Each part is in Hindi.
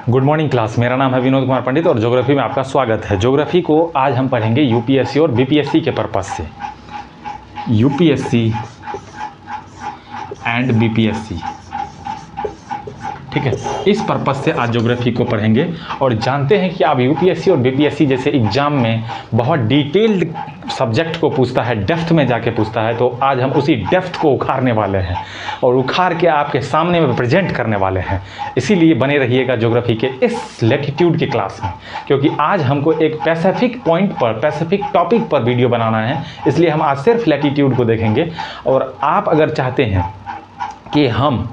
Good morning class. मेरा नाम है विनोद कुमार पंडित और ज्योग्राफी में आपका स्वागत है। ज्योग्राफी को आज हम पढ़ेंगे यूपीएससी और बीपीएससी के पर्पस से। यूपीएससी एंड बीपीएससी, ठीक है, इस पर्पस से आज ज्योग्राफी को पढ़ेंगे। और जानते हैं कि आप यूपीएससी और बीपीएससी जैसे एग्जाम में बहुत डिटेल्ड सब्जेक्ट को पूछता है, डेप्थ में जाके पूछता है। तो आज हम उसी डेप्थ को उखाड़ने वाले हैं और उखाड़ के आपके सामने में प्रेजेंट करने वाले हैं। इसीलिए बने रहिएगा ज्योग्राफी के इस लैटिट्यूड की क्लास में, क्योंकि आज हमको एक स्पेसिफिक पॉइंट पर, स्पेसिफिक टॉपिक पर वीडियो बनाना है। इसलिए हम आज सिर्फ लैटिट्यूड को देखेंगे। और आप अगर चाहते हैं कि हम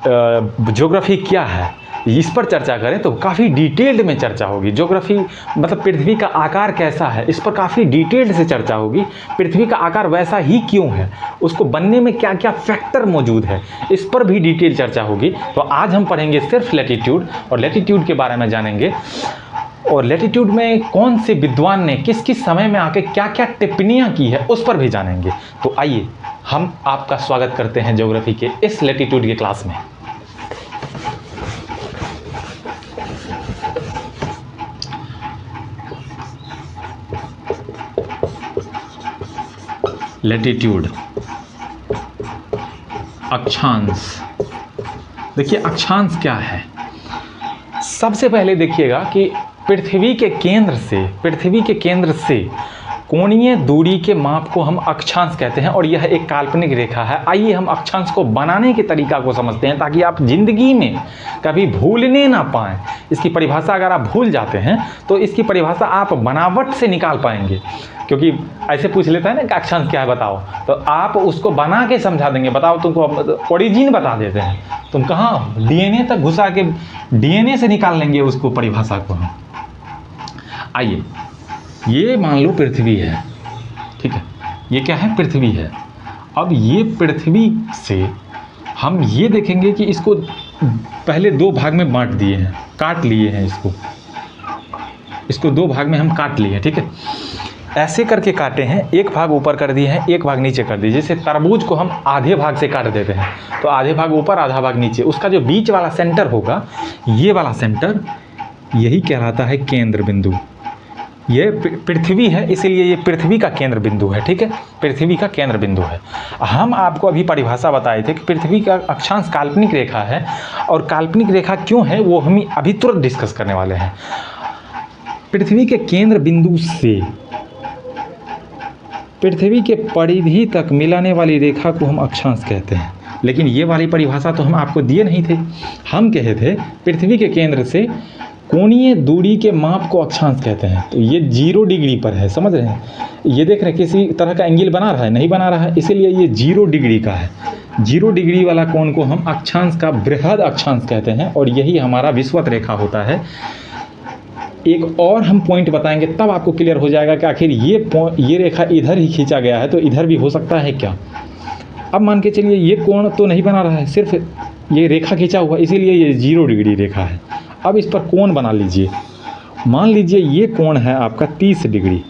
ज्योग्राफी क्या है इस पर चर्चा करें तो काफ़ी डिटेल्ड में चर्चा होगी। ज्योग्राफी मतलब पृथ्वी का आकार कैसा है, इस पर काफ़ी डिटेल्ड से चर्चा होगी। पृथ्वी का आकार वैसा ही क्यों है, उसको बनने में क्या क्या फैक्टर मौजूद है, इस पर भी डिटेल चर्चा होगी। तो आज हम पढ़ेंगे सिर्फ लैटिट्यूड और लैटिट्यूड के बारे में जानेंगे। और लैटिट्यूड में कौन से विद्वान ने किस किस समय में आके क्या क्या टिप्पणियाँ की है उस पर भी जानेंगे। तो आइए हम आपका स्वागत करते हैं ज्योग्राफी के इस लैटिट्यूड के क्लास में। लैटिट्यूड, अक्षांश। देखिए अक्षांश क्या है। सबसे पहले देखिएगा कि पृथ्वी के केंद्र से कोणीय दूरी के माप को हम अक्षांश कहते हैं और यह एक काल्पनिक रेखा है। आइए हम अक्षांश को बनाने के तरीका को समझते हैं ताकि आप जिंदगी में कभी भूलने ना पाएं। इसकी परिभाषा अगर आप भूल जाते हैं तो इसकी परिभाषा आप बनावट से निकाल पाएंगे। क्योंकि ऐसे पूछ लेता है ना कि अक्षांश क्या है बताओ, तो आप उसको बना के समझा देंगे। बताओ तुमको ओरिजिन बता देते हैं, तुम कहाँ डीएनए तक घुसा के डीएनए से निकाल लेंगे उसको, परिभाषा को हम। आइए, ये मान लो पृथ्वी है, ठीक है, ये क्या है, पृथ्वी है। अब ये पृथ्वी से हम ये देखेंगे कि इसको पहले दो भाग में बांट दिए हैं, काट लिए हैं इसको दो भाग में हम काट लिए हैं, ठीक है। ऐसे करके काटे हैं, एक भाग ऊपर कर दिए हैं, एक भाग नीचे कर दिए। जैसे तरबूज को हम आधे भाग से काट देते हैं तो आधे भाग ऊपर आधा भाग नीचे, उसका जो बीच वाला सेंटर होगा, ये वाला सेंटर, यही कहलाता है केंद्र बिंदु। ये पृथ्वी है, इसीलिए ये पृथ्वी का केंद्र बिंदु है, ठीक है, पृथ्वी का केंद्र बिंदु है। हम आपको अभी परिभाषा बताए थे कि पृथ्वी का अक्षांश काल्पनिक रेखा है। और काल्पनिक रेखा क्यों है वो हम अभी तुरंत डिस्कस करने वाले हैं। पृथ्वी के केंद्र बिंदु से पृथ्वी के परिधि तक मिलाने वाली रेखा को हम अक्षांश कहते हैं। लेकिन ये वाली परिभाषा तो हम आपको दिए नहीं थे। हम कहे थे पृथ्वी के केंद्र से कोणीय दूरी के माप को अक्षांश कहते हैं। तो ये 0 डिग्री पर है, समझ रहे हैं। ये देख रहे हैं किसी तरह का एंगल बना रहा है, नहीं बना रहा है, इसीलिए ये 0 डिग्री का है। 0 डिग्री वाला कोण को हम अक्षांश का बृहद अक्षांश कहते हैं और यही हमारा विषुवत रेखा होता है। एक और हम पॉइंट बताएंगे तब आपको क्लियर हो जाएगा कि आखिर ये रेखा इधर ही खींचा गया है तो इधर भी हो सकता है क्या। अब मान के चलिए ये कोण तो नहीं बना रहा है, सिर्फ ये रेखा खींचा हुआ, इसीलिए ये 0 डिग्री रेखा है। अब इस पर कोण बना लीजिए। मान लीजिए ये कोण है आपका 30 डिग्री,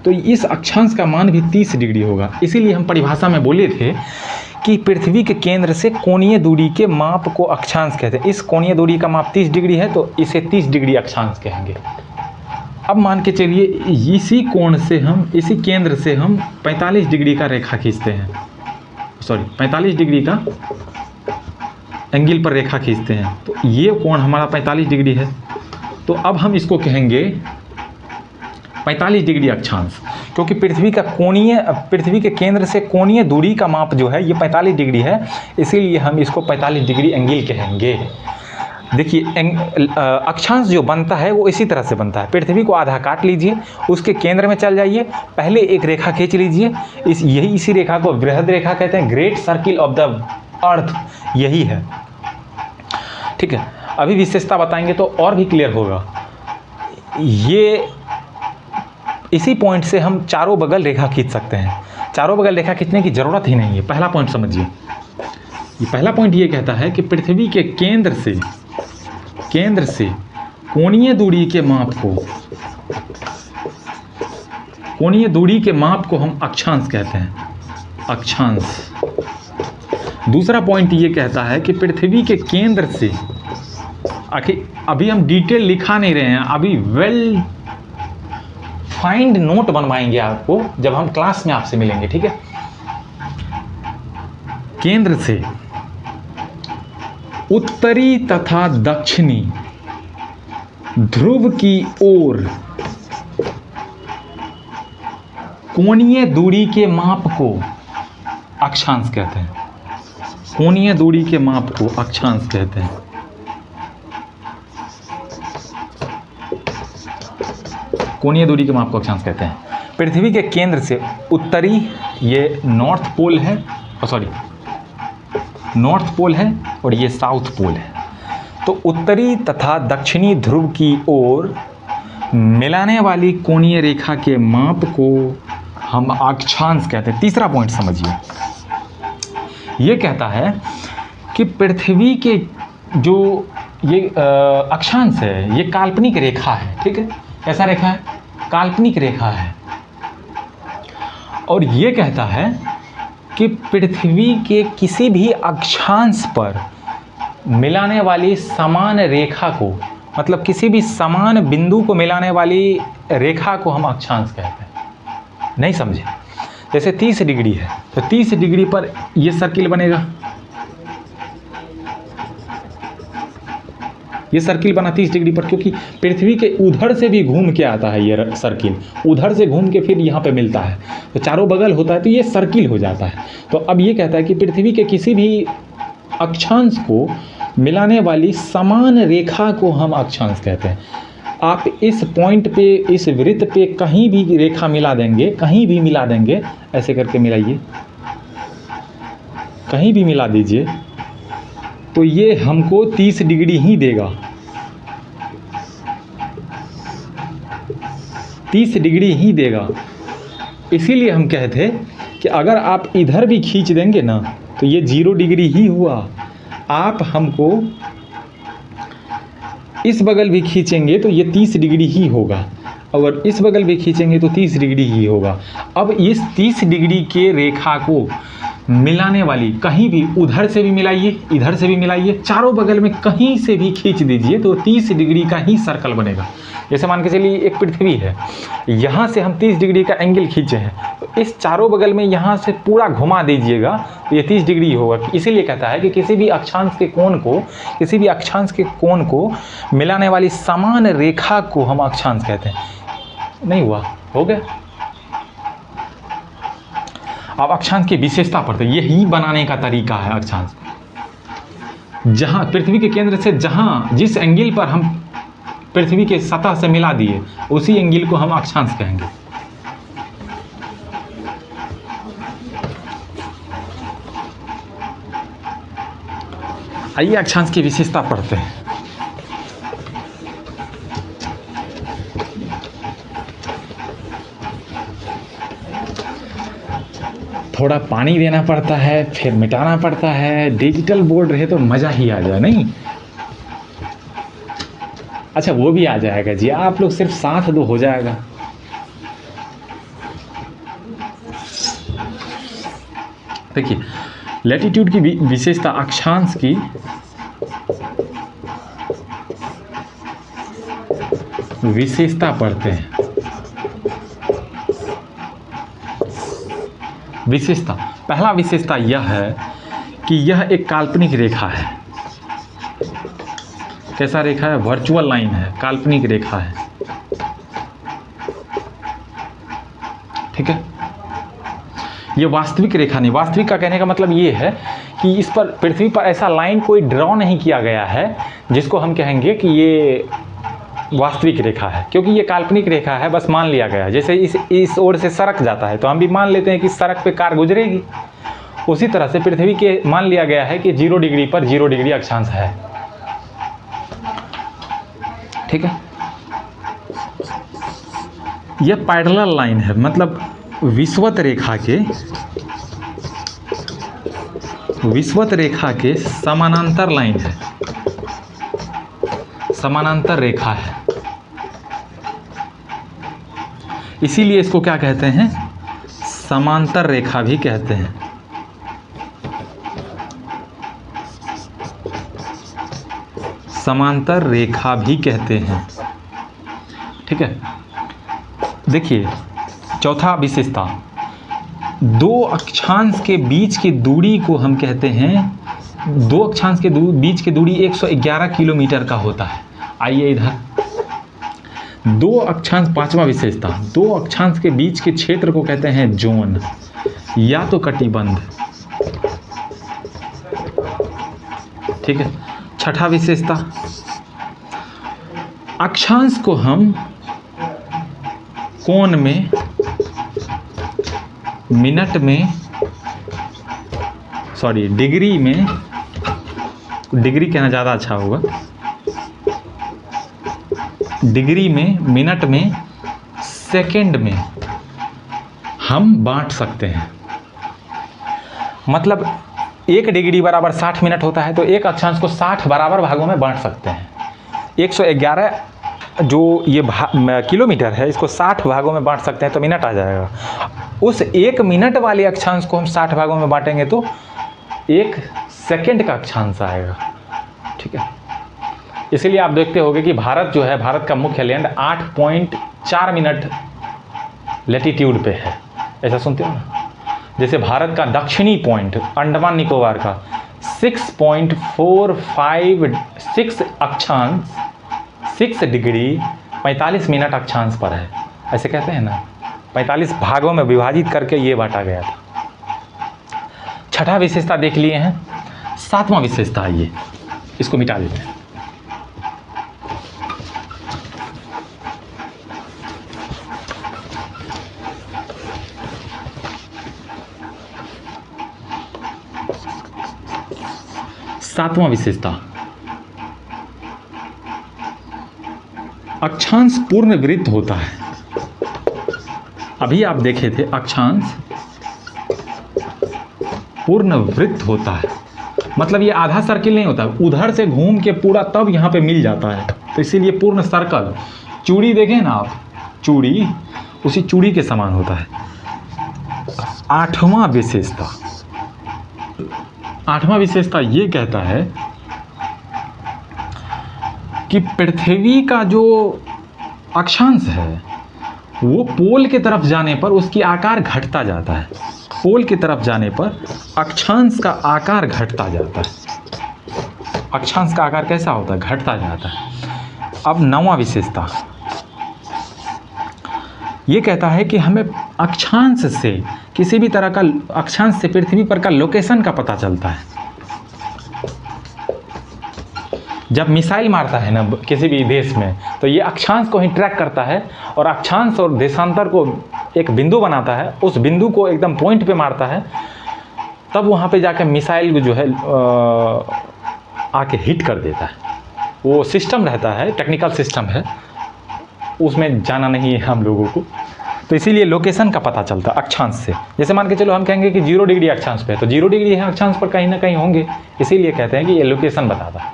तो इस अक्षांश का मान भी 30 डिग्री होगा। इसीलिए हम परिभाषा में बोले थे कि पृथ्वी के केंद्र से कोणीय दूरी के माप को अक्षांश कहते हैं। इस कोणीय दूरी का माप 30 डिग्री है तो इसे 30 डिग्री अक्षांश कहेंगे। अब मान के चलिए इसी कोण से हम, इसी केंद्र से हम 45 डिग्री का रेखा खींचते हैं, 45 डिग्री का एंगल पर रेखा खींचते हैं। तो ये कोण हमारा 45 डिग्री है। तो अब हम इसको कहेंगे 45 डिग्री अक्षांश, क्योंकि पृथ्वी के केंद्र से कोणीय दूरी का माप जो है ये 45 डिग्री है, इसीलिए हम इसको 45 डिग्री एंगल कहेंगे। देखिए अक्षांश जो बनता है वो इसी तरह से बनता है। पृथ्वी को आधा काट लीजिए, उसके केंद्र में चल जाइए, पहले एक रेखा खींच लीजिए। इसी रेखा को बृहद रेखा कहते हैं, great circle of the earth यही है, ठीक है। अभी विशेषता बताएंगे तो और भी क्लियर होगा। ये इसी पॉइंट से हम चारों बगल रेखा खींच सकते हैं। चारों बगल रेखा खींचने की ज़रूरत ही नहीं है। पहला पॉइंट समझिए, ये पहला पॉइंट ये कहता है कि पृथ्वी के केंद्र से कोणीय दूरी के माप को हम अक्षांश कहते हैं, अक्षांश। दूसरा पॉइंट ये कहता है कि पृथ्वी के केंद्र से आखिर अभी हम डिटेल लिखा नहीं रहे हैं, अभी वेल फाइंड नोट बनवाएंगे आपको जब हम क्लास में आपसे मिलेंगे, ठीक है। केंद्र से उत्तरी तथा दक्षिणी ध्रुव की ओर कोणीय दूरी के माप को अक्षांश कहते हैं। कोणीय दूरी के माप को अक्षांश कहते हैं। कोणीय दूरी के माप को अक्षांश कहते हैं। पृथ्वी के केंद्र से उत्तरी, ये नॉर्थ पोल है, सॉरी नॉर्थ पोल है, और ये साउथ पोल है। तो उत्तरी तथा दक्षिणी ध्रुव की ओर मिलाने वाली कोणीय रेखा के माप को हम अक्षांश कहते हैं। तीसरा पॉइंट समझिए, ये कहता है कि पृथ्वी के जो ये अक्षांश है, ये काल्पनिक रेखा है, ठीक है। कैसा रेखा है? काल्पनिक रेखा है। और ये कहता है कि पृथ्वी के किसी भी अक्षांश पर मिलाने वाली समान रेखा को, मतलब किसी भी समान बिंदु को मिलाने वाली रेखा को हम अक्षांश कहते हैं। नहीं समझे? जैसे 30 डिग्री है तो 30 डिग्री पर ये सर्किल बनेगा, ये सर्किल बना 30 डिग्री पर, क्योंकि पृथ्वी के उधर से भी घूम के आता है ये सर्किल, उधर से घूम के फिर यहाँ पे मिलता है, तो चारों बगल होता है, तो ये सर्किल हो जाता है। तो अब ये कहता है कि पृथ्वी के किसी भी अक्षांश को मिलाने वाली समान रेखा को हम अक्षांश कहते हैं। आप इस पॉइंट पे, इस वृत्त पे कहीं भी रेखा मिला देंगे, कहीं भी मिला देंगे, ऐसे करके मिलाइए, कहीं भी मिला दीजिए, तो ये हमको 30 डिग्री ही देगा, 30 डिग्री ही देगा। इसीलिए हम कहते कि अगर आप इधर भी खींच देंगे ना तो ये 0 डिग्री ही हुआ। आप हमको इस बगल भी खींचेंगे तो ये 30 डिग्री ही होगा, और इस बगल भी खींचेंगे तो 30 डिग्री ही होगा। अब इस 30 डिग्री के रेखा को मिलाने वाली, कहीं भी, उधर से भी मिलाइए, इधर से भी मिलाइए, चारों बगल में कहीं से भी खींच दीजिए तो 30 डिग्री का ही सर्कल बनेगा। जैसे मान के चलिए एक पृथ्वी है, यहाँ से हम 30 डिग्री का एंगल खींचे हैं, तो इस चारों बगल में यहाँ से पूरा घुमा दीजिएगा तो ये 30 डिग्री होगा। इसीलिए कहता है कि किसी भी अक्षांश के कोण को, किसी भी अक्षांश के कोण को मिलाने वाली समान रेखा को हम अक्षांश कहते हैं। नहीं हुआ? हो गया? अब अक्षांश की विशेषता पढ़ते हैं। यही बनाने का तरीका है अक्षांश। जहाँ पृथ्वी के केंद्र से जहाँ जिस एंगल पर हम पृथ्वी के सतह से मिला दिए, उसी एंगल को हम अक्षांश कहेंगे। आइए अक्षांश की विशेषता पढ़ते हैं। थोड़ा पानी देना पड़ता है, फिर मिटाना पड़ता है। डिजिटल बोर्ड रहे तो मज़ा ही आ जाए, नहीं? अच्छा, वो भी आ जाएगा जी, आप लोग सिर्फ साथ दो, हो जाएगा। देखिए, लैटिट्यूड की विशेषता, अक्षांश की विशेषता पढ़ते हैं। विशेषता, पहला विशेषता यह है कि यह एक काल्पनिक रेखा है। कैसा रेखा है? वर्चुअल लाइन है, काल्पनिक रेखा है, ठीक है। ये वास्तविक रेखा नहीं। वास्तविक का कहने का मतलब ये है कि इस पर, पृथ्वी पर ऐसा लाइन कोई ड्रॉ नहीं किया गया है जिसको हम कहेंगे कि ये वास्तविक रेखा है, क्योंकि ये काल्पनिक रेखा है, बस मान लिया गया है। जैसे इस ओर से सड़क जाता है तो हम भी मान लेते हैं कि सड़क पे कार गुजरेगी, उसी तरह से पृथ्वी के मान लिया गया है कि 0 डिग्री पर 0 डिग्री अक्षांश है, ठीक है। यह पैरेलल लाइन है, मतलब विषुवत रेखा के समानांतर लाइन है, समानांतर रेखा है। इसीलिए इसको क्या कहते हैं? समांतर रेखा भी कहते हैं। समांतर रेखा भी कहते हैं। ठीक है, देखिए चौथा विशेषता, दो अक्षांश के बीच की दूरी को हम कहते हैं, दो अक्षांश के बीच की दूरी 111 किलोमीटर का होता है। आइए इधर, दो अक्षांश, पांचवा विशेषता, दो अक्षांश के बीच के क्षेत्र को कहते हैं जोन या तो कटिबंध। ठीक है, छठा विशेषता, अक्षांश को हम कोण में, मिनट में, सॉरी डिग्री में, डिग्री कहना ज़्यादा अच्छा होगा, डिग्री में, मिनट में, सेकंड में हम बांट सकते हैं। मतलब 1 डिग्री बराबर 60 मिनट होता है, तो एक अक्षांश को 60 बराबर भागों में बांट सकते हैं। 111 जो ये किलोमीटर है, इसको 60 भागों में बांट सकते हैं तो मिनट आ जाएगा। उस 1 मिनट वाले अक्षांश को हम 60 भागों में बांटेंगे तो 1 सेकंड का अक्षांश आएगा। ठीक है, इसीलिए आप देखते होंगे कि भारत जो है, भारत का मुख्य लैंड 8.4 मिनट लैटिट्यूड पे है, ऐसा सुनते हो ना। जैसे भारत का दक्षिणी पॉइंट अंडमान निकोबार का 6.456 अक्षांश 6 डिग्री 45 मिनट अक्षांश पर है, ऐसे कहते हैं ना। 45 भागों में विभाजित करके ये बांटा गया था। छठा विशेषता देख लिए हैं, सातवां विशेषता ये, इसको मिटा देते हैं। सातवां विशेषता, अक्षांश पूर्ण वृत्त होता है। अभी आप देखे थे अक्षांश पूर्ण वृत्त होता है, मतलब ये आधा सर्किल नहीं होता, उधर से घूम के पूरा तब यहाँ पे मिल जाता है, तो इसीलिए पूर्ण सर्कल। चूड़ी देखें ना आप, चूड़ी उसी चूड़ी के समान होता है। आठवां विशेषता, आठवां विशेषता ये कहता है कि पृथ्वी का जो अक्षांश है वो पोल की तरफ जाने पर उसकी आकार घटता जाता है। पोल की तरफ जाने पर अक्षांश का आकार घटता जाता है। अक्षांश का आकार कैसा होता है? घटता जाता है। अब नौवां विशेषता ये कहता है कि हमें अक्षांश से, किसी भी तरह का अक्षांश से पृथ्वी पर का लोकेशन का पता चलता है। जब मिसाइल मारता है ना किसी भी देश में, तो ये अक्षांश को ही ट्रैक करता है और अक्षांश और देशांतर को एक बिंदु बनाता है, उस बिंदु को एकदम पॉइंट पे मारता है, तब वहाँ पे जाकर मिसाइल जो है आके हिट कर देता है। वो सिस्टम रहता है, टेक्निकल सिस्टम है, उसमें जाना नहीं है हम लोगों को, तो इसीलिए लोकेशन का पता चलता है अक्षांश से। जैसे मान के चलो हम कहेंगे कि 0 डिग्री अक्षांश पे है, तो 0 डिग्री है अक्षांश पर कहीं ना कहीं होंगे, इसीलिए कहते हैं कि ये लोकेशन बताता है।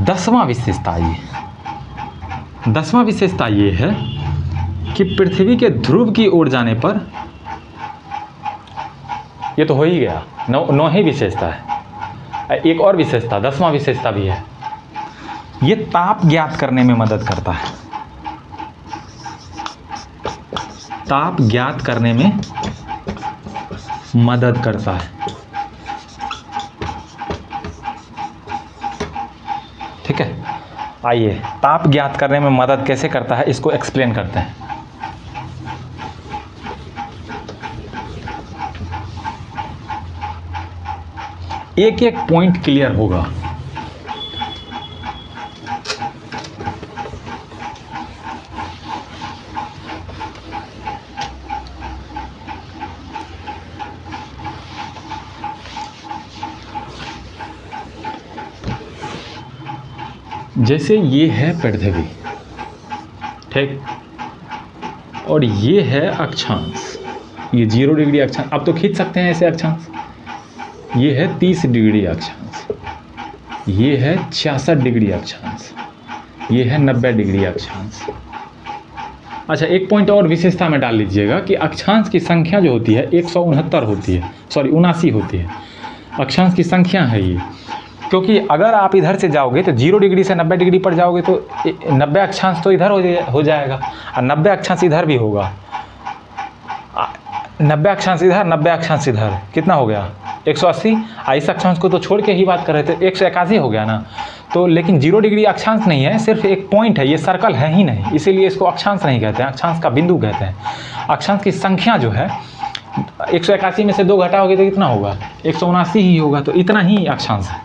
10वां विशेषता ये, 10वां विशेषता ये है कि पृथ्वी के ध्रुव की ओर जाने पर, ये तो हो ही गया, 9 ही विशेषता है। एक और विशेषता, 10वां विशेषता भी है, ये ताप ज्ञात करने में मदद करता है। ताप ज्ञात करने में मदद करता है। ठीक है, आइए ताप ज्ञात करने में मदद कैसे करता है इसको एक्सप्लेन करते हैं। एक एक पॉइंट क्लियर होगा। जैसे ये है पृथ्वी, ठीक, और ये है अक्षांश, ये 0 डिग्री अक्षांश, अब तो खींच सकते हैं ऐसे अक्षांश। ये है 30 डिग्री अक्षांश, ये है 66 डिग्री अक्षांश, ये है 90 डिग्री अक्षांश। अच्छा, एक पॉइंट और विशेषता में डाल लीजिएगा कि अक्षांश की संख्या जो होती है 169 होती है, सॉरी 79 होती है, अक्षांश की संख्या है ये, क्योंकि अगर आप इधर से जाओगे तो 0 डिग्री से 90 डिग्री पर जाओगे तो 90 अक्षांश तो इधर हो जाएगा और 90 अक्षांश इधर भी होगा। 90 अक्षांश इधर, 90 अक्षांश इधर, कितना हो गया 180। इस अक्षांश को तो छोड़ के ही बात कर रहे थे, 181 हो गया ना। तो लेकिन 0 डिग्री अक्षांश नहीं है, सिर्फ एक पॉइंट है, ये सर्कल है ही नहीं, इसीलिए इसको अक्षांश नहीं कहते हैं, अक्षांश का बिंदु कहते हैं। अक्षांश की संख्या जो है 181 में से 2 घटाओगे तो कितना होगा, 179 ही होगा, तो इतना ही अक्षांश है।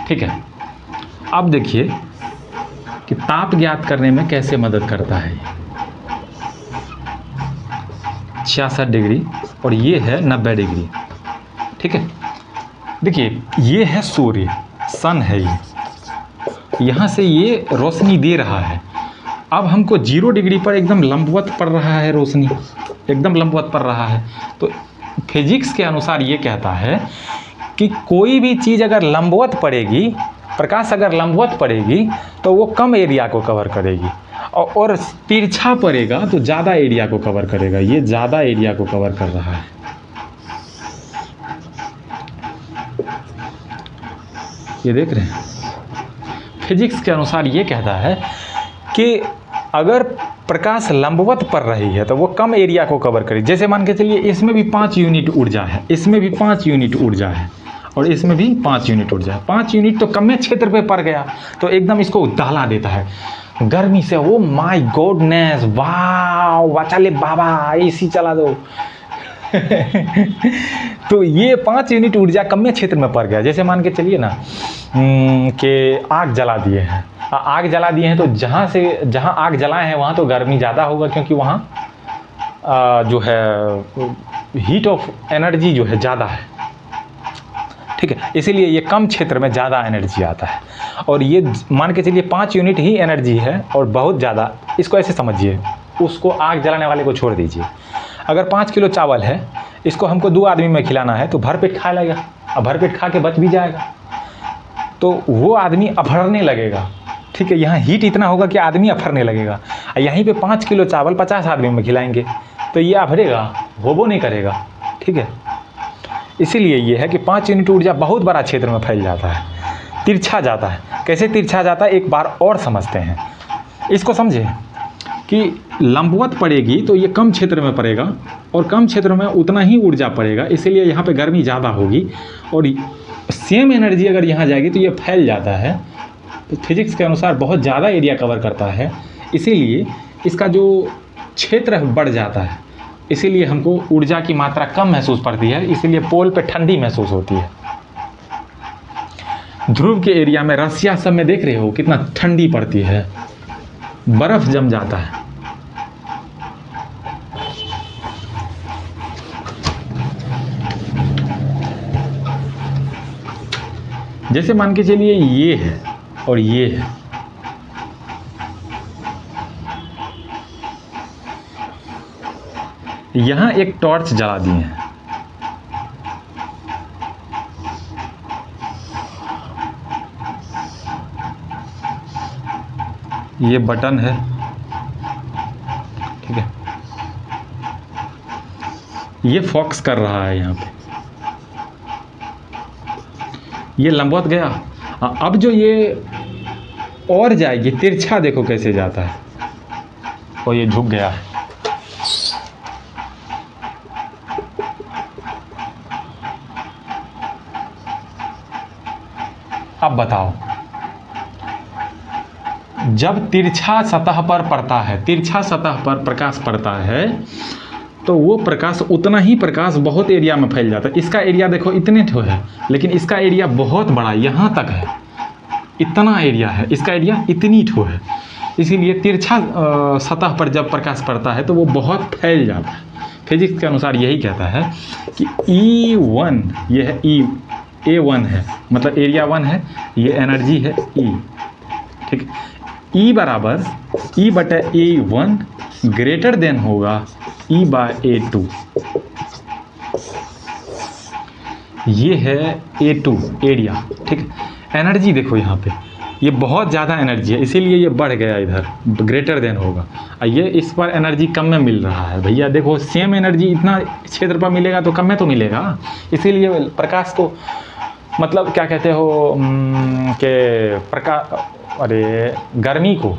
ठीक है, अब देखिए कि ताप ज्ञात करने में कैसे मदद करता है। 66 डिग्री और ये है 90 डिग्री। ठीक है, देखिए ये है सूर्य, सन है ये, यहाँ से ये रोशनी दे रहा है। अब हमको 0 डिग्री पर एकदम लंबवत पड़ रहा है, रोशनी एकदम लंबवत पड़ रहा है। तो फिजिक्स के अनुसार ये कहता है कि कोई भी चीज़ अगर लंबवत पड़ेगी, प्रकाश अगर लंबवत पड़ेगी तो वो कम एरिया को कवर करेगी, और तिरछा पड़ेगा तो ज़्यादा एरिया को कवर करेगा। ये ज़्यादा एरिया को कवर कर रहा है। ये देख रहे हैं, फिजिक्स के अनुसार ये कहता है कि अगर प्रकाश लंबवत पड़ रही है तो वो कम एरिया को कवर करेगी। जैसे मान के चलिए इसमें भी 5 यूनिट ऊर्जा है, इसमें भी 5 यूनिट ऊर्जा है, और इसमें भी 5 यूनिट ऊर्जा है। 5 यूनिट तो कम क्षेत्र पे पड़ गया, तो एकदम इसको दहला देता है गर्मी से। ओ माय गॉडनेस, वाह चले बाबा, एसी चला दो। तो ये 5 यूनिट ऊर्जा कम क्षेत्र में पड़ गया। जैसे मान के चलिए ना कि आग जला दिए हैं, आग जला दिए हैं, तो जहाँ आग जलाए हैं वहाँ तो गर्मी ज़्यादा होगा, क्योंकि वहाँ जो है हीट ऑफ एनर्जी जो है ज़्यादा है। ठीक है, इसीलिए ये कम क्षेत्र में ज़्यादा एनर्जी आता है। और ये मान के चलिए 5 यूनिट ही एनर्जी है और बहुत ज़्यादा, इसको ऐसे समझिए, उसको आग जलाने वाले को छोड़ दीजिए। अगर 5 किलो चावल है, इसको हमको 2 आदमी में खिलाना है तो भरपेट खा लेगा, और भरपेट खा के बच भी जाएगा, तो वो आदमी अफरने लगेगा। ठीक है, यहाँ हीट इतना होगा कि आदमी अफरने लगेगा। यहीं पे 5 किलो चावल 50 आदमी में खिलाएंगे तो ये अफरेगा, होबो नहीं करेगा। ठीक है, इसीलिए ये है कि 5 यूनिट ऊर्जा बहुत बड़ा क्षेत्र में फैल जाता है, तिरछा जाता है। कैसे तिरछा जाता है एक बार और समझते हैं। इसको समझे कि लंबवत पड़ेगी तो ये कम क्षेत्र में पड़ेगा, और कम क्षेत्र में उतना ही ऊर्जा पड़ेगा, इसीलिए यहाँ पे गर्मी ज़्यादा होगी। और सेम एनर्जी अगर यहाँ जाएगी तो ये फैल जाता है। तो फिजिक्स के अनुसार बहुत ज़्यादा एरिया कवर करता है, इसीलिए इसका जो क्षेत्र बढ़ जाता है, इसीलिए हमको ऊर्जा की मात्रा कम महसूस पड़ती है, इसीलिए पोल पे ठंडी महसूस होती है। ध्रुव के एरिया में, रसिया सब में देख रहे हो कितना ठंडी पड़ती है, बर्फ जम जाता है। जैसे मान के चलिए ये है और ये है, यहाँ एक टॉर्च जला दिए हैं, ये बटन है। ठीक है, ये फोकस कर रहा है यहाँ पे, ये लंबवत गया। अब जो ये और जाएगी, तिरछा देखो कैसे जाता है, और ये झुक गया है। अब बताओ, जब तिरछा सतह पर पड़ता है, तिरछा सतह पर प्रकाश पड़ता है, तो वो प्रकाश उतना ही प्रकाश बहुत एरिया में फैल जाता है। इसका एरिया देखो इतने ठो है, लेकिन इसका एरिया बहुत बड़ा, यहाँ तक है, इतना एरिया है, इसका एरिया इतनी ठो है। इसीलिए तिरछा सतह पर जब प्रकाश पड़ता है तो वो बहुत फैल जाता है। फिजिक्स के अनुसार यही कहता है कि E1, ये है A1 है, मतलब एरिया 1 है, ये एनर्जी है E। ठीक, E बराबर E/A1 ग्रेटर देन होगा E/A2। ये है A2 एरिया। ठीक है, एनर्जी देखो यहाँ पे, ये बहुत ज़्यादा एनर्जी है, इसीलिए ये बढ़ गया इधर, ग्रेटर देन होगा। ये इस पर एनर्जी कम में मिल रहा है भैया। देखो सेम एनर्जी इतना क्षेत्र पर मिलेगा तो कम में तो मिलेगा, इसीलिए प्रकाश को मतलब क्या कहते हो कि गर्मी को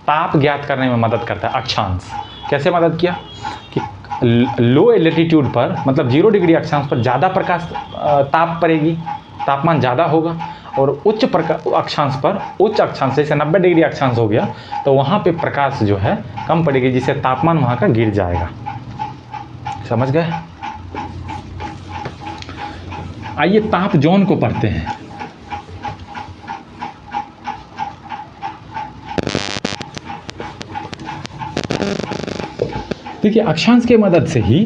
ताप ज्ञात करने में मदद करता है अक्षांश। कैसे मदद किया कि लो एल्टीट्यूड पर मतलब 0 डिग्री अक्षांश पर ज़्यादा प्रकाश ताप पड़ेगी, तापमान ज़्यादा होगा, और उच्च अक्षांश पर, उच्च अक्षांश जैसे 90 डिग्री अक्षांश हो गया तो वहाँ पे प्रकाश जो है कम पड़ेगी, जिससे तापमान वहाँ का गिर जाएगा। समझ गए? आइए ताप जोन को पढ़ते हैं। देखिए अक्षांश के मदद से ही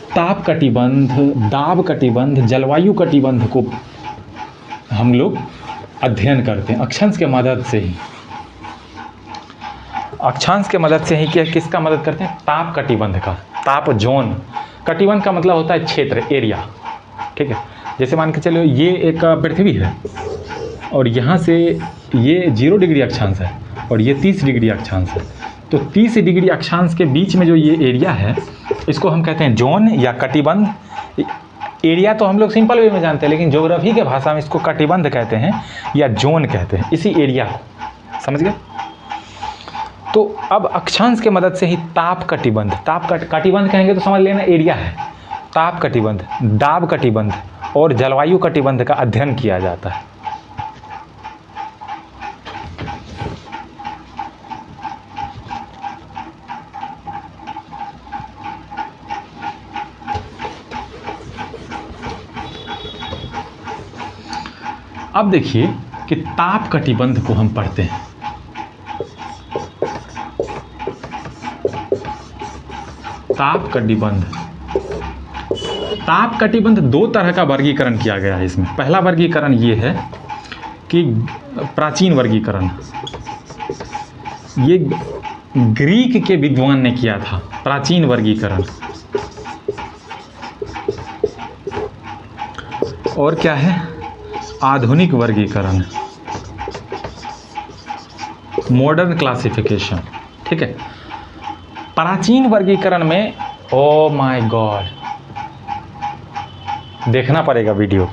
ताप कटिबंध, दाब कटिबंध, जलवायु कटिबंध को हम लोग अध्ययन करते हैं अक्षांश के मदद से ही। अक्षांश के मदद से ही क्या, किसका मदद करते हैं? ताप कटिबंध का, ताप जोन। कटिबंध का मतलब होता है क्षेत्र, एरिया, ठीक है। जैसे मान के चलो ये एक पृथ्वी है और यहाँ से ये 0 डिग्री अक्षांश है और ये 30 डिग्री अक्षांश है, तो 30 डिग्री अक्षांश के बीच में जो ये एरिया है इसको हम कहते हैं जोन या कटिबंध। एरिया तो हम लोग सिंपल वे में जानते हैं, लेकिन ज्योग्राफी के भाषा में इसको कटिबंध कहते हैं या जोन कहते हैं, इसी एरिया को। समझ गए? तो अब अक्षांश के मदद से ही ताप कटिबंध, कटिबंध कहेंगे तो समझ लेना एरिया है, ताप कटिबंध, दाब कटिबंध और जलवायु कटिबंध का अध्ययन किया जाता है। अब देखिए कि ताप कटिबंध को हम पढ़ते हैं। ताप कटिबंध, ताप कटिबंध 2 तरह का वर्गीकरण किया गया है इसमें। पहला वर्गीकरण ये है कि प्राचीन वर्गीकरण, ये ग्रीक के विद्वान ने किया था, प्राचीन वर्गीकरण। और क्या है? आधुनिक वर्गीकरण, मॉडर्न क्लासिफिकेशन, ठीक है। प्राचीन वर्गीकरण में, ओ माय गॉड, देखना पड़ेगा वीडियो को।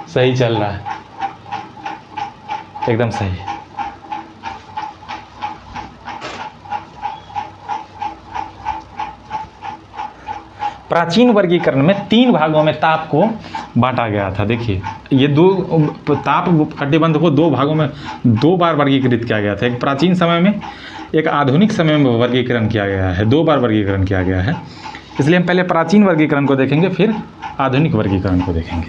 सही चल रहा है, एकदम सही। प्राचीन वर्गीकरण में 3 भागों में ताप को बांटा गया था। देखिए ये ताप कटिबंध को 2 भागों में 2 बार वर्गीकृत किया गया था। एक प्राचीन समय में, एक आधुनिक समय में वर्गीकरण किया गया है, 2 बार वर्गीकरण किया गया है। इसलिए हम पहले प्राचीन वर्गीकरण को देखेंगे, फिर आधुनिक वर्गीकरण को देखेंगे।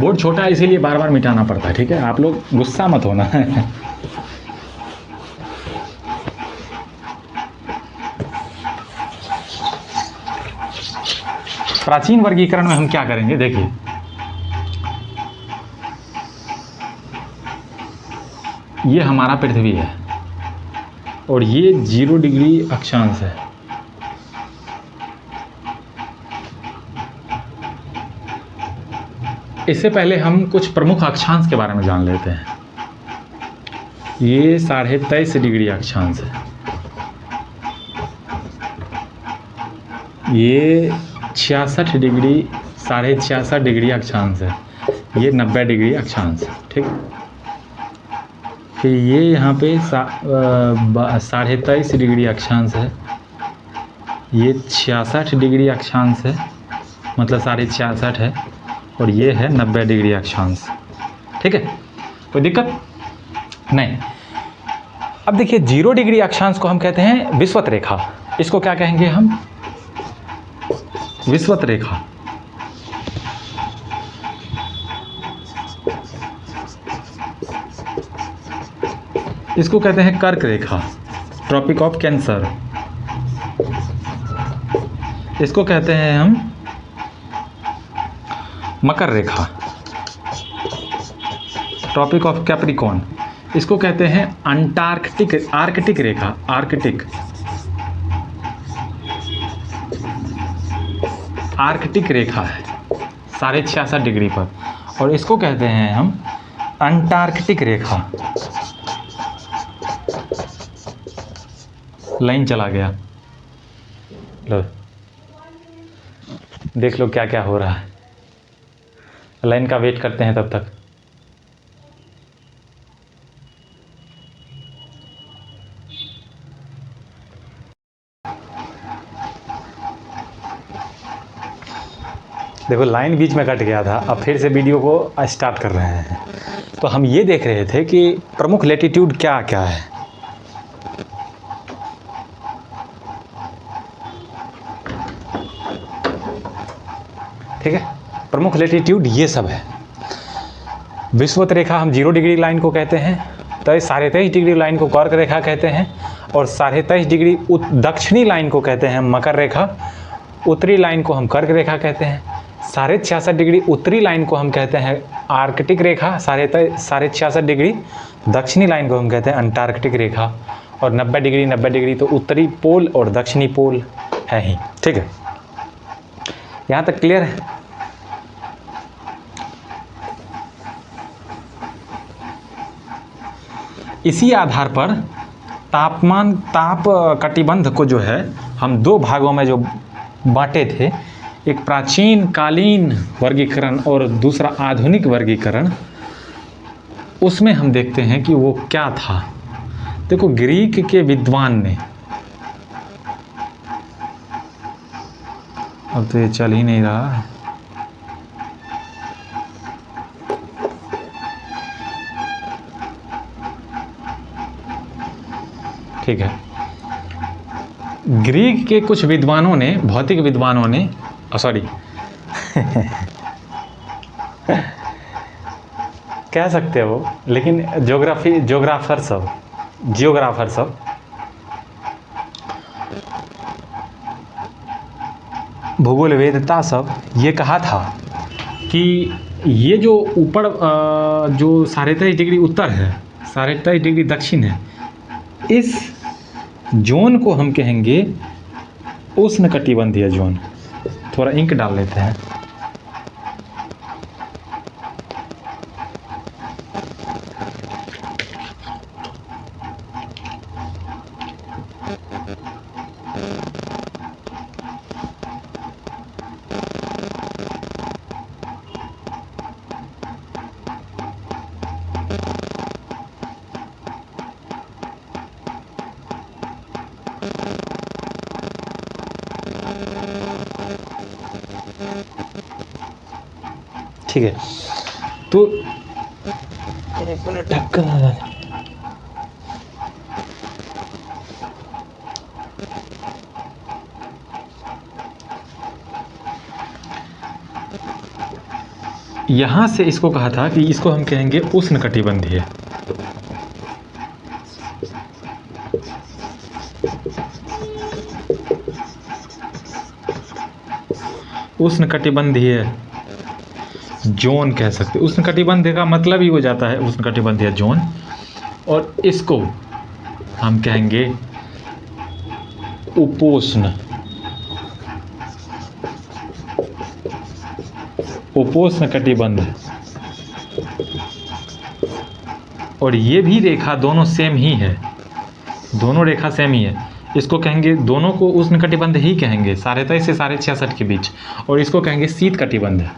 बोर्ड छोटा है इसीलिए बार बार मिटाना पड़ता है, ठीक है। आप लोग गुस्सा मत होना है। प्राचीन वर्गीकरण में हम क्या करेंगे? देखिए ये हमारा पृथ्वी है और ये 0 डिग्री अक्षांश है। इससे पहले हम कुछ प्रमुख अक्षांश के बारे में जान लेते हैं। ये 23.5 डिग्री अक्षांश है, ये 66 डिग्री 66.5 डिग्री अक्षांश है, ये 90 डिग्री अक्षांश, ठीक। फिर ये यहाँ पे 23.5 डिग्री अक्षांश है, ये 66 डिग्री अक्षांश है, मतलब 66.5 है, और ये है 90 डिग्री अक्षांश, ठीक है। कोई दिक्कत नहीं। अब देखिए 0 डिग्री अक्षांश को हम कहते हैं विषुवत रेखा। इसको क्या कहेंगे हम? विषुवत रेखा। इसको कहते हैं कर्क रेखा, ट्रॉपिक ऑफ कैंसर। इसको कहते हैं हम मकर रेखा, ट्रॉपिक ऑफ कैप्रिकॉर्न। इसको कहते हैं अंटार्कटिक, आर्कटिक रेखा, आर्कटिक। आर्कटिक रेखा है 66.5 डिग्री पर, और इसको कहते हैं हम अंटार्कटिक रेखा। लाइन चला गया, लो देख लो क्या क्या हो रहा है। लाइन का वेट करते हैं तब तक। देखो लाइन बीच में कट गया था, अब फिर से वीडियो को स्टार्ट कर रहे हैं। तो हम ये देख रहे थे कि प्रमुख लैटिट्यूड क्या क्या है। ठीक है, प्रमुख लैटिट्यूड ये सब है। विषुवत रेखा हम 0 डिग्री लाइन को कहते हैं, 23.5 डिग्री लाइन को कर्क रेखा कहते हैं, और 23.5 डिग्री दक्षिणी लाइन को कहते हैं मकर रेखा, उत्तरी लाइन को हम कर्क रेखा कहते हैं, 66.5 डिग्री उत्तरी लाइन को हम कहते हैं आर्कटिक रेखा, 66.5 डिग्री दक्षिणी लाइन को हम कहते हैं अंटार्कटिक रेखा, और 90 डिग्री तो उत्तरी पोल और दक्षिणी पोल है ही। ठीक है, यहाँ तक क्लियर है? इसी आधार पर ताप कटिबंध को जो है हम 2 भागों में जो बांटे थे, एक प्राचीन कालीन वर्गीकरण और दूसरा आधुनिक वर्गीकरण, उसमें हम देखते हैं कि वो क्या था। देखो ग्रीक के विद्वान ने, अब तो ये चल ही नहीं रहा है, ठीक है, ग्रीक के कुछ विद्वानों ने, भौतिक विद्वानों ने, सॉरी कह सकते हो, लेकिन जियोग्राफर सब भूगोल वेदता सब ये कहा था कि ये जो ऊपर जो 23.5 डिग्री उत्तर है, 23.5 डिग्री दक्षिण है, इस जोन को हम कहेंगे उष्णकटिबंधीय जोन। थोड़ा इंक डाल लेते हैं। ठीक है, तो एक मिनट ढक्कन, यहाँ से इसको कहा था कि इसको हम कहेंगे उष्णकटिबंधीय। उष्णकटिबंधीय जोन कह सकते, उष्णकटिबंधीय का मतलब ही हो जाता है उष्णकटिबंधीय जोन, और इसको हम कहेंगे उपोष्ण कटिबंध। और ये भी रेखा दोनों सेम ही है, दोनों रेखा सेम ही है। इसको कहेंगे, दोनों को उष्ण कटिबंध ही कहेंगे, 23.5 से 66.5 के बीच, और इसको कहेंगे शीत कटिबंध।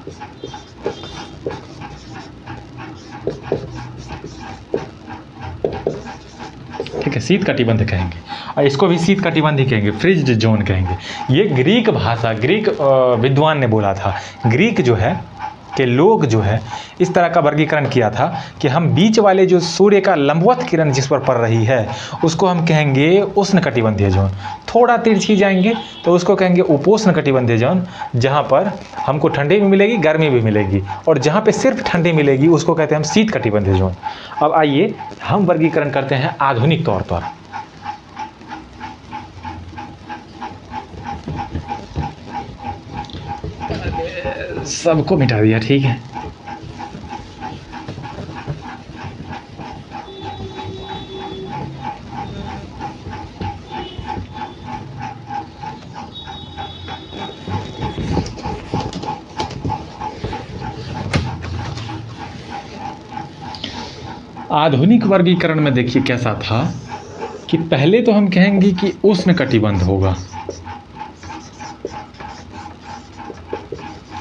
ठीक है, शीत कटिबंध कहेंगे, और इसको भी शीत कटिबंध ही कहेंगे, फ्रिज्ड जोन कहेंगे। ये ग्रीक भाषा, ग्रीक विद्वान ने बोला था। ग्रीक जो है के लोग जो है इस तरह का वर्गीकरण किया था कि हम बीच वाले जो सूर्य का लंबवत किरण जिस पर पड़ रही है उसको हम कहेंगे उष्ण कटिबंधीय जोन। थोड़ा तिरछी जाएंगे तो उसको कहेंगे उपोष्ण कटिबंधीय जोन, जहाँ पर हमको ठंडी भी मिलेगी, गर्मी भी मिलेगी, और जहाँ पे सिर्फ ठंडी मिलेगी उसको कहते हैं हम शीत कटिबंधीय जोन। अब आइए हम वर्गीकरण करते हैं आधुनिक तौर पर। सबको मिटा दिया, ठीक है। आधुनिक वर्गीकरण में देखिए कैसा था कि पहले तो हम कहेंगे कि उष्णकटिबंध होगा,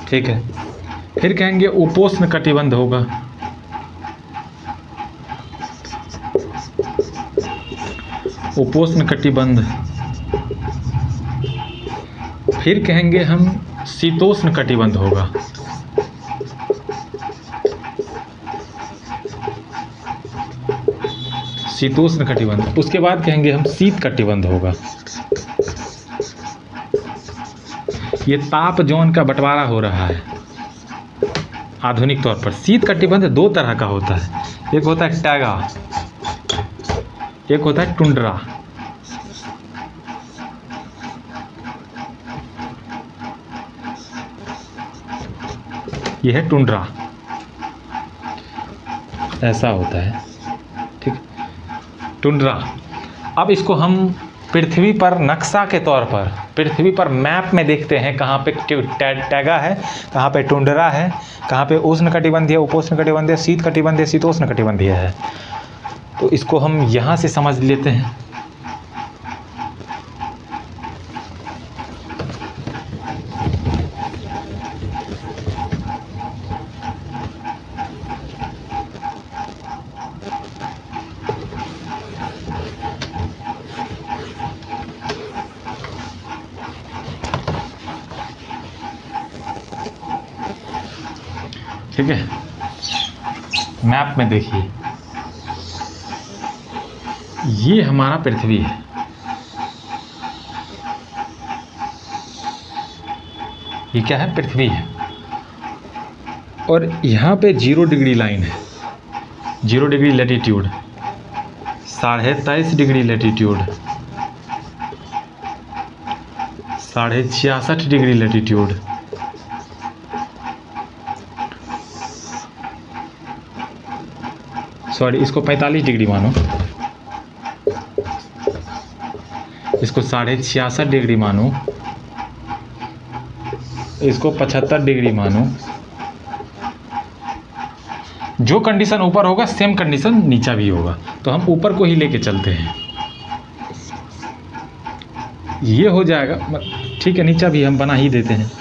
ठीक है, फिर कहेंगे उपोष्णकटिबंध होगा, उपोष्णकटिबंध, फिर कहेंगे हम शीतोष्णकटिबंध होगा, शीतोष्णकटिबंध, उसके बाद कहेंगे हम शीत कटिबंध होगा। ये ताप जोन का बंटवारा हो रहा है आधुनिक तौर पर। शीत कटिबंध दो तरह का होता है, एक होता है टैगा, एक होता है टुंड्रा। यह है टुंड्रा, ऐसा होता है, ठीक, टुंड्रा। अब इसको हम पृथ्वी पर नक्शा के तौर पर, पृथ्वी पर मैप में देखते हैं कहाँ पे टैगा है, कहाँ पे टुंड्रा है, कहाँ पे उष्णकटिबंधीय, उपोष्णकटिबंधीय, शीत कटिबंधीय, शीतोष्णकटिबंधीय है। तो इसको हम यहाँ से समझ लेते हैं। ठीक है, मैप में देखिए, ये हमारा पृथ्वी है, ये क्या है, पृथ्वी है, और यहाँ पे 0 डिग्री लाइन है, 0 degree latitude, 23.5 degree latitude, 66.5 degree latitude, sorry इसको 45 डिग्री मानो, इसको 66.5 डिग्री मानो, इसको 75 डिग्री मानो। जो कंडीशन ऊपर होगा सेम कंडीशन नीचा भी होगा, तो हम ऊपर को ही लेके चलते हैं, ये हो जाएगा, ठीक है। नीचा भी हम बना ही देते हैं,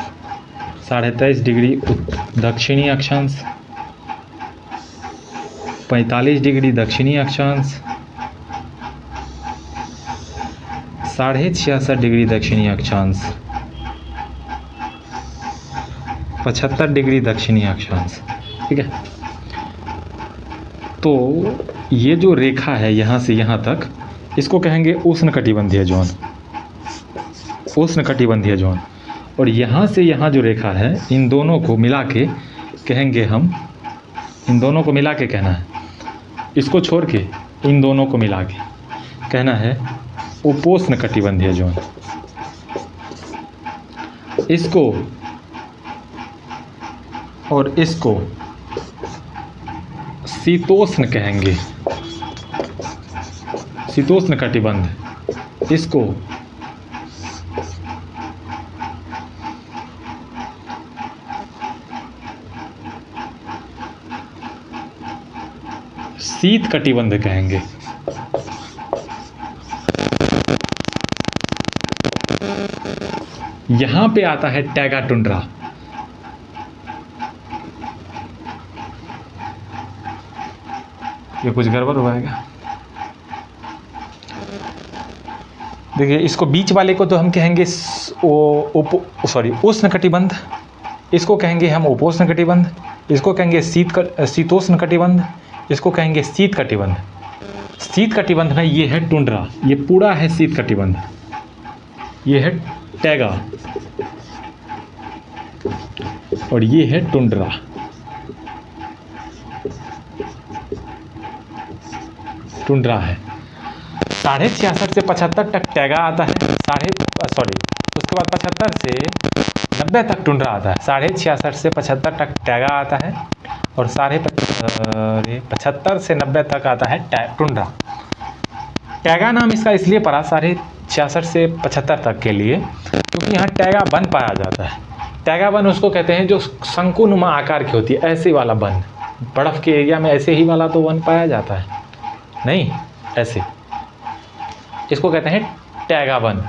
23.5 डिग्री दक्षिणी अक्षांश, 45 डिग्री दक्षिणी अक्षांश, 66.5 डिग्री दक्षिणी अक्षांश, 75 डिग्री दक्षिणी अक्षांश, ठीक है। तो ये जो रेखा है यहाँ से यहाँ तक, इसको कहेंगे उष्णकटिबंधीय जोन, उष्णकटिबंधीय जोन। और यहाँ से यहाँ जो रेखा है, इन दोनों को मिला के कहेंगे हम, इन दोनों को मिला के कहना है, इसको छोड़ के इन दोनों को मिला के कहना है उपोष्णकटिबंधीय जोन। इसको और इसको शीतोष्ण कहेंगे, शीतोष्णकटिबंध, इसको शीत कटिबंध कहेंगे। यहां पे आता है टैगा टुंड्रा, ये कुछ गड़बड़ हुआ है क्या? देखिए, इसको बीच वाले को तो हम कहेंगे उष्णकटिबंध, इसको कहेंगे हम उपोष्णकटिबंध, इसको कहेंगे शीतोष्णकटिबंध, इसको कहेंगे शीत कटिबंध। शीत कटिबंध में ये है टुंड्रा, ये पूरा है शीत कटिबंध, ये है टैगा और ये है टुंड्रा। टुंड्रा है 66.5 से 75 तक टैगा आता है, उसके बाद 75 से 90 तक टुंड्रा आता है। 66.5 से 75 तक टैगा आता है और 75 से 90 तक आता है टुंड्रा। टैगा नाम इसका इसलिए पड़ा 66.5 से 75 तक के लिए, क्योंकि यहाँ टैगा वन पाया जाता है। टैगा वन उसको कहते हैं जो शंकुनुमा आकार की होती है, ऐसे वाला वन, बर्फ़ के एरिया में ऐसे ही वाला तो वन पाया जाता है नहीं, ऐसे। इसको कहते हैं टैगा वन।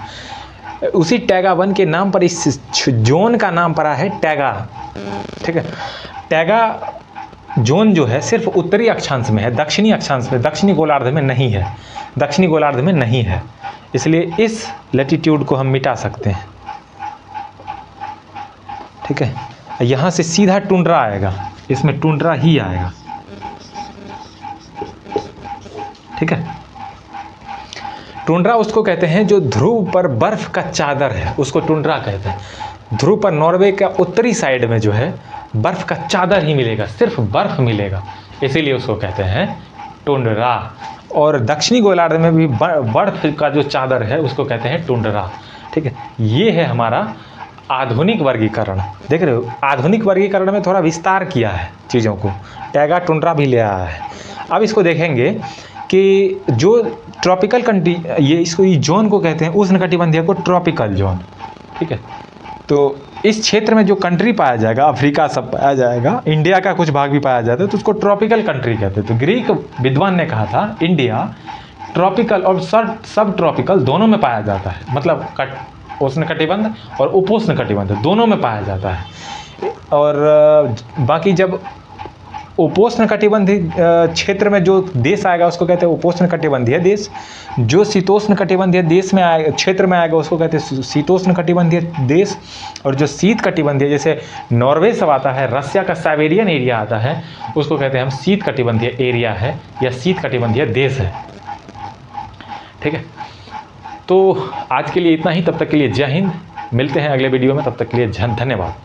उसी टैगा वन के नाम पर इस जोन का नाम पड़ा है टैगा। ठीक है, टैगा जोन जो है सिर्फ उत्तरी अक्षांश में है, दक्षिणी अक्षांश में, दक्षिणी गोलार्ध में नहीं है, दक्षिणी गोलार्ध में नहीं है। इसलिए इस लैटिट्यूड को हम मिटा सकते हैं। ठीक है, यहाँ से सीधा टुंड्रा आएगा, इसमें टुंड्रा ही आएगा। ठीक है, टुंड्रा उसको कहते हैं जो ध्रुव पर बर्फ का चादर है, उसको टुंड्रा कहते हैं। ध्रुव पर नॉर्वे का उत्तरी साइड में जो है बर्फ का चादर ही मिलेगा, सिर्फ बर्फ मिलेगा, इसीलिए उसको कहते हैं टुंड्रा। और दक्षिणी गोलार्ध में भी बर्फ का जो चादर है उसको कहते हैं टुंड्रा। ठीक है, ये है हमारा आधुनिक वर्गीकरण। देख रहे हो, आधुनिक वर्गीकरण में थोड़ा विस्तार किया है चीज़ों को, टैगा टुंड्रा भी ले आया है। अब इसको देखेंगे कि जो ट्रॉपिकल कंट्री, ये जोन को कहते हैं उष्णकटिबंधीय को ट्रॉपिकल जोन। ठीक है, तो इस क्षेत्र में जो कंट्री पाया जाएगा, अफ्रीका सब पाया जाएगा, इंडिया का कुछ भाग भी पाया जाता है, तो उसको ट्रॉपिकल कंट्री कहते हैं। तो ग्रीक विद्वान ने कहा था इंडिया ट्रॉपिकल और सब ट्रॉपिकल दोनों में पाया जाता है, मतलब उष्णकटिबंध और उपोष्णकटिबंध दोनों में पाया जाता है। और बाकी जब उपोष्णकटिबंधीय क्षेत्र में जो देश आएगा उसको कहते हैं उपोष्णकटिबंधीय देश। जो शीतोष्णकटिबंधीय देश में आएगा, क्षेत्र में आएगा, उसको कहते हैं शीतोष्णकटिबंधीय देश। और जो शीत कटिबंधीय, जैसे नॉर्वे सब आता है, रसिया का साइबेरियन एरिया आता है, उसको कहते हैं हम शीत कटिबंधीय एरिया है या शीत कटिबंधीय देश है। ठीक है, तो आज के लिए इतना ही। तब तक के लिए जय हिंद, मिलते हैं अगले वीडियो में, तब तक के लिए धन्यवाद।